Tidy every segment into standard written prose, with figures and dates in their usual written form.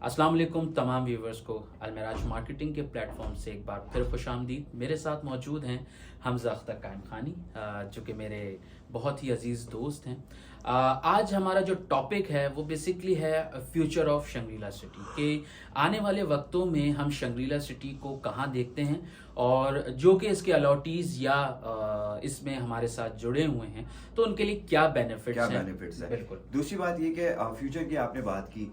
अस्सलाम वालेकुम तमाम व्यूवर्स को अलमराज मार्केटिंग के प्लेटफॉर्म से एक बार फिर खुशामदीद। मेरे साथ मौजूद हैं हमज़ा अख्तर कायम खानी, जो कि मेरे बहुत ही अजीज़ दोस्त हैं। आज हमारा जो टॉपिक है वो बेसिकली है फ्यूचर ऑफ शंग्रीला सिटी के आने वाले वक्तों में हम शंग्रीला सिटी को कहाँ देखते हैं और जो कि इसके अलॉटीज़ या इसमें हमारे साथ जुड़े हुए हैं तो उनके लिए क्या बेनिफिट्स हैं। बिल्कुल। दूसरी बात ये कि फ्यूचर की आपने बात की,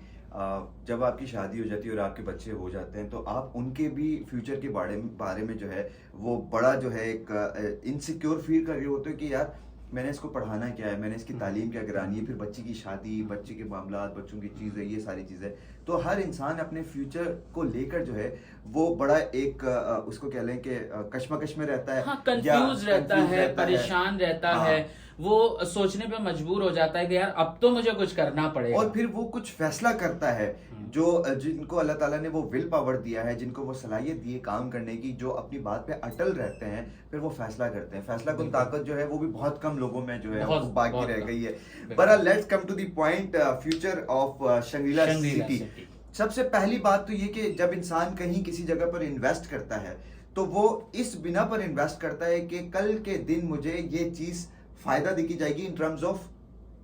जब आपकी शादी हो जाती है और आपके बच्चे हो जाते हैं तो आप उनके भी फ्यूचर के बारे में जो है वो बड़ा जो है एक इनसिक्योर फील कर रहे होते हो कि यार मैंने इसको पढ़ाना क्या है, मैंने इसकी तालीम क्या करानी है, फिर बच्चे की शादी, बच्चे के मामला, बच्चों की चीज़ें, ये सारी चीज़ें। तो हर इंसान अपने फ्यूचर को लेकर जो है वो बड़ा एक उसको कह लें कि कश्मकश में रहता है, हाँ, कंफ्यूज रहता है, परेशान रहता हाँ, है, वो सोचने पे मजबूर हो जाता है कि यार अब तो मुझे कुछ करना पड़ेगा। और फिर वो कुछ फैसला करता है जो जिनको अल्लाह ताला ने वो विल पावर दिया है, जिनको वो सलाहियत दी है काम करने की, जो अपनी बात पे अटल रहते हैं, फिर वो फैसला करते हैं। फैसला कुन ताकत जो है वो भी बहुत कम लोगों में जो है वो बाकी रह गई है। But let's come to the point, future of Shangrila City. सबसे पहली बात तो ये कि जब इंसान कहीं किसी जगह पर इन्वेस्ट करता है तो वो इस बिना पर इन्वेस्ट करता है कि कल के दिन मुझे ये चीज फायदा देखी जाएगी in terms of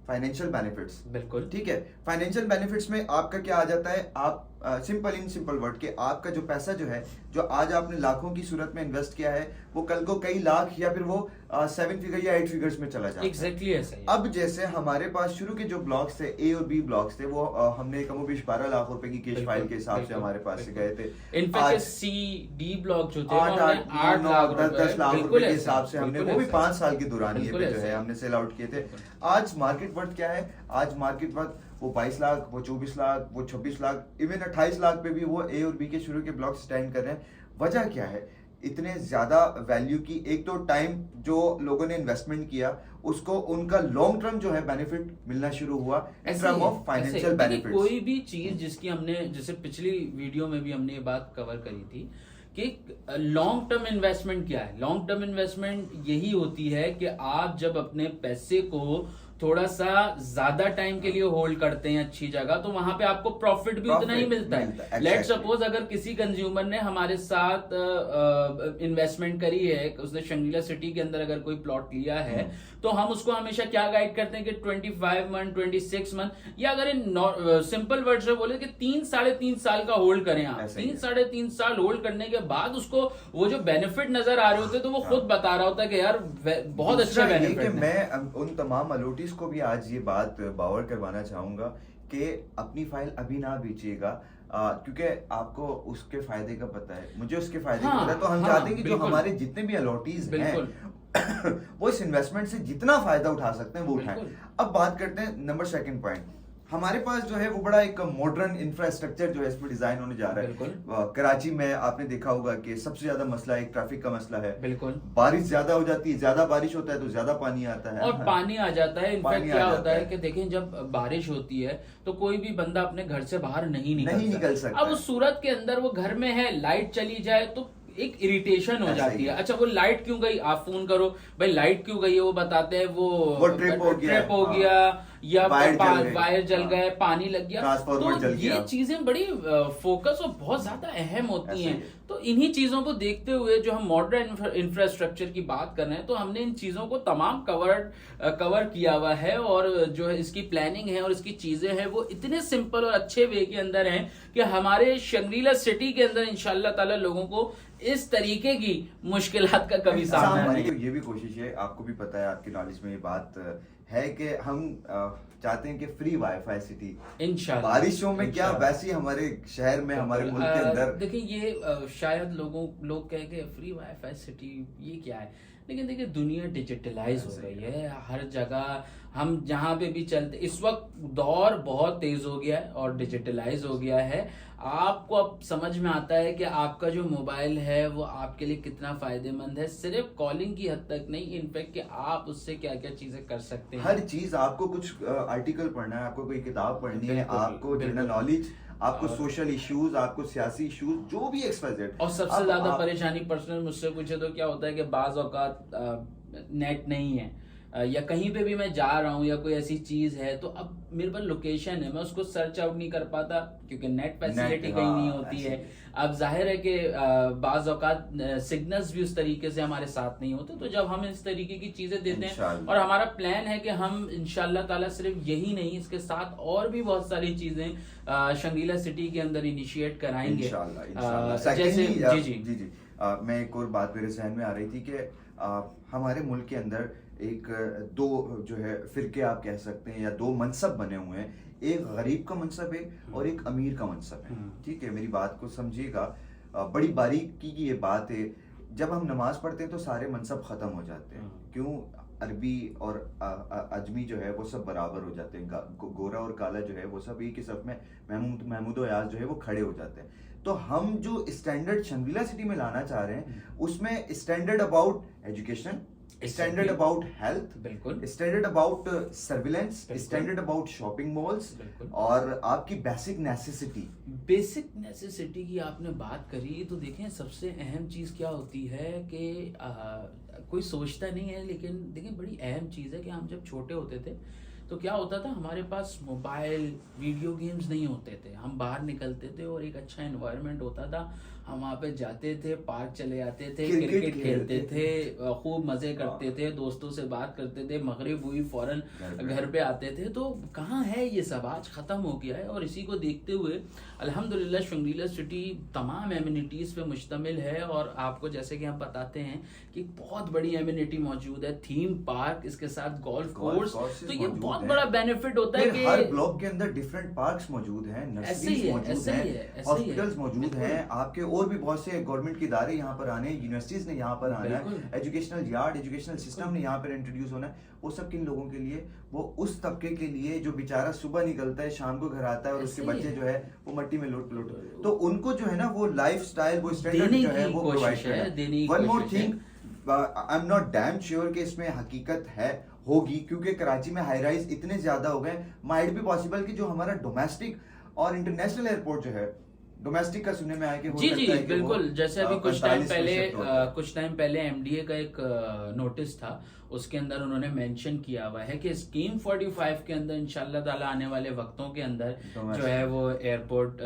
financial benefits. बिल्कुल ठीक है, फाइनेंशियल बेनिफिट्स में आपका क्या आ जाता है, आप सिंपल वर्ड के आपका जो पैसा जो है, जो आज आपने लाखों की सूरत में इन्वेस्ट किया है, वो कल को कई लाख या फिर वो 7 फिगर या 8 फिगर्स में चला जाता exactly है। ऐसा ही। अब जैसे हमारे पास शुरू के जो ब्लॉक्स थे, ए और बी ब्लॉक्स थे, वो हमने कमोबेश 12 लाख रुपए की कैश फाइल के हिसाब से हमारे पास से गए थे। इनफैक्ट सी डी ब्लॉक जो थे 8 लाख 10 लाख रुपए के हिसाब से हमने, वो भी 5 साल की दौरानिए पे जो है हमने सेल आउट किए थे। आज मार्केट वर्थ क्या है? आज मार्केट वर्थ वो 22 लाख, वो 24 लाख, वो 26 लाख, इवन 28 लाख पे भी वो ए और बी के शुरू के ब्लॉक स्टैंड कर रहे हैं। वजह क्या है इतने ज्यादा वैल्यू की? एक तो टाइम जो लोगों ने इन्वेस्टमेंट किया उसको उनका लॉन्ग टर्म जो है बेनिफिट मिलना शुरू हुआ in term of financial benefit. कोई भी चीज जिसकी हमने, जैसे पिछली वीडियो में भी हमने ये बात कवर करी थी कि लॉन्ग टर्म इन्वेस्टमेंट क्या है। लॉन्ग टर्म इन्वेस्टमेंट यही होती है कि आप जब अपने पैसे को थोड़ा सा ज्यादा टाइम के लिए होल्ड करते हैं अच्छी जगह, तो वहां पे आपको प्रॉफिट भी उतना ही मिलता है। लेट सपोज अगर किसी कंज्यूमर ने हमारे साथ इन्वेस्टमेंट करी है, उसने शंग्रीला सिटी के अंदर अगर कोई प्लॉट लिया है, तो हम उसको हमेशा क्या गाइड करते हैं कि 25 मंथ, 26 मंथ, या अगर इन सिंपल वर्ड से बोले कि 3-3.5 साल का होल्ड करें आप। 3-3.5 साल होल्ड करने के बाद उसको वो जो बेनिफिट नजर आ रहे होते तो वो खुद बता रहा होता है कि यार बहुत अच्छे बेनिफिट। मैं उन तमाम अलॉटीज को भी आज ये बात बावर करवाना चाहूंगा कि अपनी फाइल अभी ना बेचिएगा, क्योंकि आपको उसके फायदे का पता है, मुझे उसके फायदे का पता है। तो हम चाहते हैं कि जो हमारे जितने भी अलॉटीज हैं वो इस इन्वेस्टमेंट से जितना फायदा उठा सकते हैं वो उठाएं। अब बात करते हैं नंबर सेकंड पॉइंट। हमारे पास जो है वो बड़ा एक मॉडर्न इंफ्रास्ट्रक्चर जो है इसमें डिजाइन होने जा रहा है। कराची में आपने देखा होगा कि सबसे ज्यादा मसला एक ट्रैफिक का मसला है। बिल्कुल, बारिश ज्यादा हो जाती है, ज्यादा बारिश होता है तो ज्यादा पानी आता है और पानी आ जाता है। इनफैक्ट क्या होता है कि देखें, जब बारिश होती है तो कोई भी बंदा अपने घर से बाहर नहीं निकल सकता। अब उस सूरत के अंदर वो घर में है, लाइट चली जाए तो एक इरिटेशन हो जाती है। अच्छा, वो लाइट क्यों गई, आप फोन करो भाई लाइट क्यों गई है, वो बताते हैं वो ट्रिप हो गया या वायर जल गए, पानी लग गया। तो ये चीजें बड़ी फोकस और बहुत ज्यादा अहम होती हैं। तो इन्हीं चीजों को देखते हुए जो हम मॉडर्न इंफ्रास्ट्रक्चर की बात कर रहे हैं, तो हमने इन चीजों को तमाम कवर किया हुआ है, और जो है इसकी प्लानिंग है और इसकी चीजें हैं वो इतने सिंपल और अच्छे वे के अंदर हैं कि हमारे शंग्रीला सिटी के अंदर इंशाल्लाह ताला लोगों को इस तरीके की मुश्किलात का कभी सामना नहीं। ये भी कोशिश है, आपको भी पता है, आपकी नॉलेज में ये बात है कि हम चाहते हैं कि फ्री वाईफाई सिटी इंशाल्लाह। बारिशों में क्या, वैसे ही हमारे शहर में, हमारे मुल्क के अंदर देखिए ये शायद लोग कहें कि फ्री वाईफाई सिटी ये क्या है, लेकिन देखिए दुनिया डिजिटलाइज हो गई है हर जगह। हम जहाँ पे भी चलते, इस वक्त दौर बहुत तेज हो गया है और डिजिटलाइज हो गया है। आपको अब समझ में आता है कि आपका जो मोबाइल है वो आपके लिए कितना फायदेमंद है, सिर्फ कॉलिंग की हद तक नहीं, इनफैक्ट कि आप उससे क्या क्या चीजें कर सकते हैं। हर चीज, आपको कुछ आर्टिकल पढ़ना है, आपको कोई किताब पढ़नी है, आपको जनरल नॉलेज, आपको सोशल इश्यूज, आपको सियासी इश्यूज, जो भी एक्सवाइजेड। और सबसे ज्यादा परेशानी पर्सनल मुझसे पूछे तो क्या होता है कि बाज औकात नेट नहीं है, या कहीं पे भी मैं जा रहा हूँ या कोई ऐसी चीज है, तो अब मेरे पास लोकेशन है, मैं उसको सर्च आउट नहीं कर पाता क्योंकि नेट फैसिलिटी कहीं नहीं होती है। अब जाहिर है कि बाज औकात सिग्नल्स भी उस तरीके से हमारे साथ नहीं होते, तो जब हम इस तरीके की चीजें देते हैं, और हमारा प्लान है कि हम इंशाल्लाह ताला सिर्फ यही नहीं, इसके साथ और भी बहुत सारी चीजें शंगरीला सिटी के अंदर इनिशिएट कराएंगे। जैसे जी, मैं एक और बात मेरे जहन में आ रही थी कि हमारे मुल्क के अंदर एक दो जो है फिरके आप कह सकते हैं या दो मनसब बने हुए हैं, एक गरीब का मनसब है और एक अमीर का मनसब है। ठीक है, मेरी बात को समझिएगा, बड़ी बारीकी की ये बात है। जब हम नमाज पढ़ते हैं तो सारे मनसब खत्म हो जाते हैं, क्यों? अरबी और अजमी जो है वो सब बराबर हो जाते हैं, गोरा और काला जो है वो सब एक ही सफ में महमूद और याज जो है वो खड़े हो जाते हैं। तो हम जो स्टैंडर्ड शंगरीला सिटी में लाना चाह रहे हैं उसमें standard about education, standard about health, बिल्कुल, standard about surveillance, standard about shopping malls, और आपकी बेसिक नेसेसिटी की आपने बात करी, तो देखें सबसे अहम चीज क्या होती है कि कोई सोचता नहीं है, लेकिन देखें बड़ी अहम चीज है कि हम जब छोटे होते थे तो क्या होता था, हमारे पास मोबाइल, वीडियो गेम्स नहीं होते थे, हम बाहर निकलते थे और एक अच्छा एनवायरनमेंट होता था, हम वहाँ पे जाते थे, पार्क चले जाते थे, क्रिकेट खेलते थे, खूब मजे करते थे, दोस्तों से बात करते थे, मगरिब हुई फौरन घर पे आते थे। तो कहाँ है ये सब, आज खत्म हो गया है। और इसी को देखते हुए अल्हम्दुलिल्लाह शंगरीला सिटी तमाम एमिनिटीज पे मुश्तमिल है, और आपको जैसे कि हम बताते हैं कि बहुत बड़ी एमिनिटी मौजूद है, थीम पार्क, इसके साथ गोल्फ कोर्स, तो ये बहुत बड़ा बेनिफिट होता है कि हर ब्लॉक के अंदर डिफरेंट पार्क्स मौजूद हैं, नर्सरीज मौजूद हैं, हॉस्पिटल्स मौजूद हैं, आपके और भी बहुत से गवर्नमेंट के इदारे यहाँ पर आने, यूनिवर्सिटीज ने यहाँ पर आना है, एजुकेशनल यार्ड, एजुकेशनल सिस्टम ने यहाँ पर इंट्रोड्यूस होना है। वो सब किन लोगों के लिए? वो उस तबके के लिए जो बेचारा सुबह निकलता है, शाम को घर आता है और उसके बच्चे जो है वो मट्टी में लुट तो उनको जो है ना वो लाइफस्टाइल, वो स्टैंडर्ड जो है वो प्रोवाइड करें। One more thing, I am not damn sure कि इसमें हकीकत है होगी, क्योंकि कराची में हाई राइज इतने ज्यादा हो गए, माइट भी पॉसिबल कि जो हमारा डोमेस्टिक और इंटरनेशनल एयरपोर्ट जो है, डोमेस्टिक का सुनने में आया कि जी बिल्कुल, जैसे अभी कुछ टाइम पहले एमडीए का एक नोटिस था, उसके अंदर उन्होंने मेंशन किया हुआ है कि स्कीम 45 के अंदर इंशाल्लाह ताला आने वाले वक्तों के अंदर जो है वो एयरपोर्ट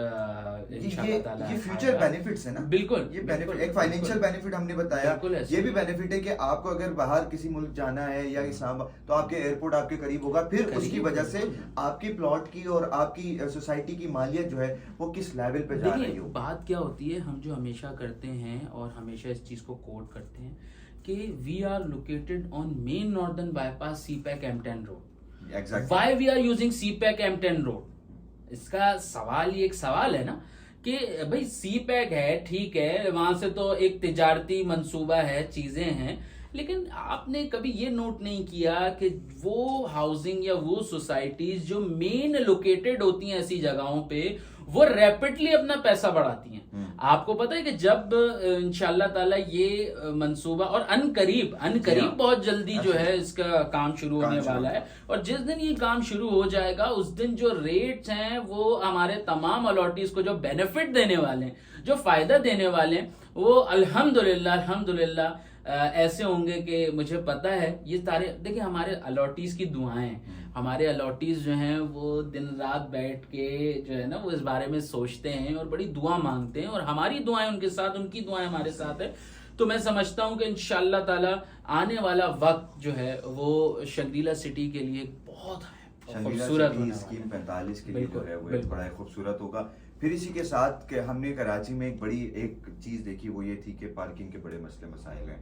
इंशाल्लाह ताला ये फ्यूचर बेनिफिट्स है ना, बिल्कुल ये बेनिफिट, एक फाइनेंशियल बेनिफिट हमने बताया, ये भी बेनिफिट है कि आपको अगर बाहर किसी मुल्क जाना है या इस्लामाबाद, तो आपके एयरपोर्ट आपके करीब होगा, फिर उसकी वजह से आपकी प्लॉट की और आपकी सोसाइटी की मालियत जो है वो किस लेवल पे जा रही हो। बात क्या होती है, हम जो हमेशा करते हैं और हमेशा इस चीज को कोट करते हैं कि we are located on main northern bypass CPEC M10 road. Why we are using CPEC M10 road? इसका सवाल, ये एक सवाल है ना कि भाई सीपैक है, ठीक है, वहां से तो एक तिजारती मंसूबा है, चीजें हैं, लेकिन आपने कभी ये नोट नहीं किया कि वो हाउसिंग या वो सोसाइटीज जो मेन लोकेटेड होती हैं ऐसी जगहों पे, वो रैपिडली अपना पैसा बढ़ाती हैं। आपको पता है कि जब इंशाल्लाह ताला ये मंसूबा, और अनकरीब बहुत जल्दी जो है इसका काम शुरू होने वाला है, और जिस दिन ये काम शुरू हो जाएगा उस दिन जो रेट्स हैं वो हमारे तमाम अलॉटीज को जो बेनिफिट देने वाले हैं, जो फायदा देने वाले हैं, वो अल्हम्दुलिल्लाह ऐसे होंगे कि मुझे पता है ये सारे, देखिए हमारे अलॉटीज की दुआएं, हमारे अलॉटीज जो हैं वो दिन रात बैठ के जो है ना वो इस बारे में सोचते हैं और बड़ी दुआ मांगते हैं, और हमारी दुआएं उनके साथ, उनकी दुआएं हमारे साथ है। तो मैं समझता हूं कि इंशाल्लाह ताला आने वाला वक्त जो है वो शंगरीला सिटी के लिए बहुत खूबसूरत होगा। स्कीम 45 के लिए जो है वो बड़ा खूबसूरत होगा। फिर इसी के साथ कि हमने कराची में एक बड़ी एक चीज देखी, वो ये थी कि पार्किंग के बड़े मसले मसाइल हैं,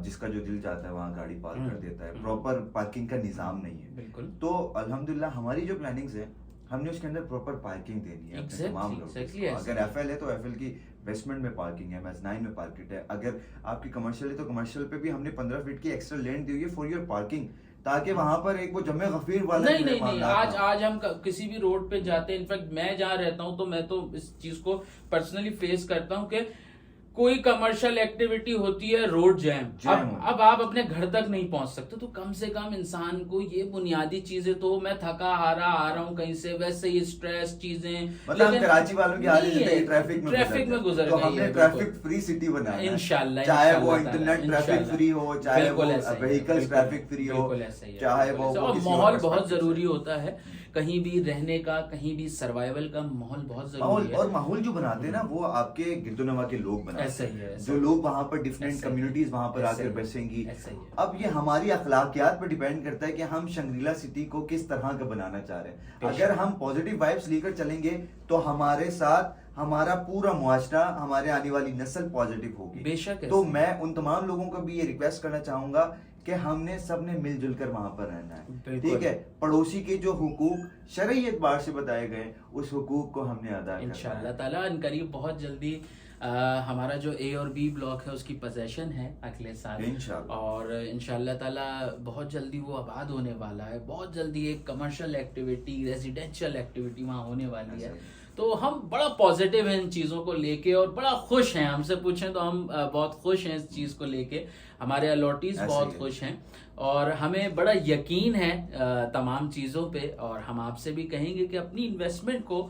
जिसका जो दिल चाहता है वहाँ गाड़ी पार्क कर देता है, प्रॉपर पार्किंग का निजाम नहीं है। बिल्कुल। तो अल्हम्दुलिल्लाह हमारी जो प्लानिंग्स है, हमने उसके अंदर प्रॉपर पार्किंग देनी है तमाम लोग। अगर एफएल है तो एफएल की बेसमेंट में पार्किंग है, मेज़नाइन में पार्किंग है, अगर आपकी कमर्शियल है तो कमर्शियल पे भी हमने 15 फीट की एक्स्ट्रा लैंड दी हुई है फॉर योर पार्किंग, ताकि वहां पर एक वो जमे गफीर वाला नहीं आज हम किसी भी रोड पे जाते हैं, इनफैक्ट मैं जहाँ रहता हूँ तो मैं तो इस चीज को पर्सनली फेस करता हूँ कि कोई कमर्शियल एक्टिविटी होती है, रोड जैम, अब आप अपने घर तक नहीं पहुंच सकते, तो कम से कम इंसान को ये बुनियादी चीजें, तो मैं थका हारा आ रहा हूँ कहीं से, वैसे ही स्ट्रेस चीजें, मतलब कराची वालों की हालत है ट्रैफिक में गुजर तो हमने ट्रैफिक फ्री सिटी बनाना है इंशाल्लाह, चाहे वो इंटरनेट ट्रैफिक फ्री हो, चाहे वो व्हीकल्स ट्रैफिक फ्री हो, चाहे वो माहौल बहुत जरूरी होता है, कहीं भी रहने का, कहीं भी सर्वाइवल का माहौल बहुत जरूरी है। और माहौल जो बनाते हैं ना वो आपके गिरदोनवा के लोग बनाते हैं, जो लोग वहाँ पर डिफरेंट कम्युनिटीज वहाँ पर आकर बसेंगी। अब ये हमारी अखलाकियात पर डिपेंड करता है कि हम शंग्रीला सिटी को किस तरह का बनाना चाह रहे हैं। अगर हम पॉजिटिव वाइब्स लेकर चलेंगे तो हमारे साथ हमारा पूरा मुआशरा, हमारे आने वाली नस्ल पॉजिटिव होगी बेशक। तो मैं उन तमाम लोगों को भी ये रिक्वेस्ट करना चाहूंगा कि हमने सबने मिलजुल कर वहां पर रहना है, ठीक है। पड़ोसी के जो हुकूक शरई एतबार से बताए गए उस हुकूक को हमने अदा करना है इंशाअल्लाह ताला। अनकरीब बहुत जल्दी हमारा जो ए और बी ब्लॉक है उसकी पोजेशन है अगले साल इंशाअल्लाह, और इंशाअल्लाह ताला बहुत जल्दी वो आबाद होने वाला है। बहुत जल्दी एक कमर्शियल एक्टिविटी, रेजिडेंशियल एक्टिविटी वहाँ होने वाली है। तो हम बड़ा पॉजिटिव हैं इन चीज़ों को लेके और बड़ा खुश हैं। हमसे पूछें तो हम बहुत खुश हैं इस चीज़ को लेके, हमारे अलॉटीज बहुत खुश हैं और हमें बड़ा यकीन है तमाम चीज़ों पे। और हम आपसे भी कहेंगे कि अपनी इन्वेस्टमेंट को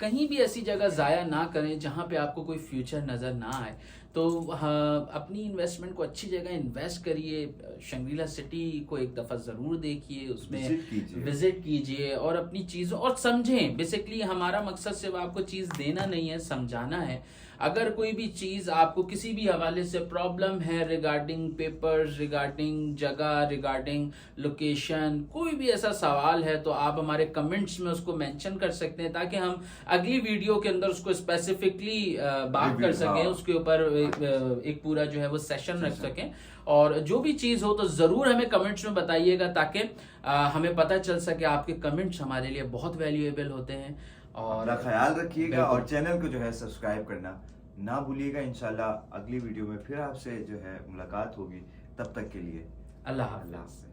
कहीं भी ऐसी जगह ज़ाया ना करें जहाँ पे आपको कोई फ्यूचर नज़र ना आए। तो अपनी इन्वेस्टमेंट को अच्छी जगह इन्वेस्ट करिए। शंग्रीला सिटी को एक दफ़ा ज़रूर देखिए, उसमें विजिट कीजिए और अपनी चीज़ों और समझें। बेसिकली हमारा मकसद सिर्फ आपको चीज़ देना नहीं है, समझाना है। अगर कोई भी चीज़ आपको किसी भी हवाले से प्रॉब्लम है रिगार्डिंग पेपर्स, रिगार्डिंग जगह, रिगार्डिंग लोकेशन, कोई भी ऐसा सवाल है तो आप हमारे कमेंट्स में उसको मेंशन कर सकते हैं ताकि हम अगली वीडियो के अंदर उसको स्पेसिफिकली बात कर सकें, उसके ऊपर एक पूरा जो है वो सेशन रख सकें। और जो भी चीज़ हो तो ज़रूर हमें कमेंट्स में बताइएगा ताकि हमें पता चल सके। आपके कमेंट्स हमारे लिए बहुत वैल्यूएबल होते हैं। और अपना ख्याल रखिएगा और चैनल को जो है सब्सक्राइब करना ना भूलिएगा। इंशाल्लाह अगली वीडियो में फिर आपसे जो है मुलाकात होगी, तब तक के लिए अल्लाह हाफ़िज़।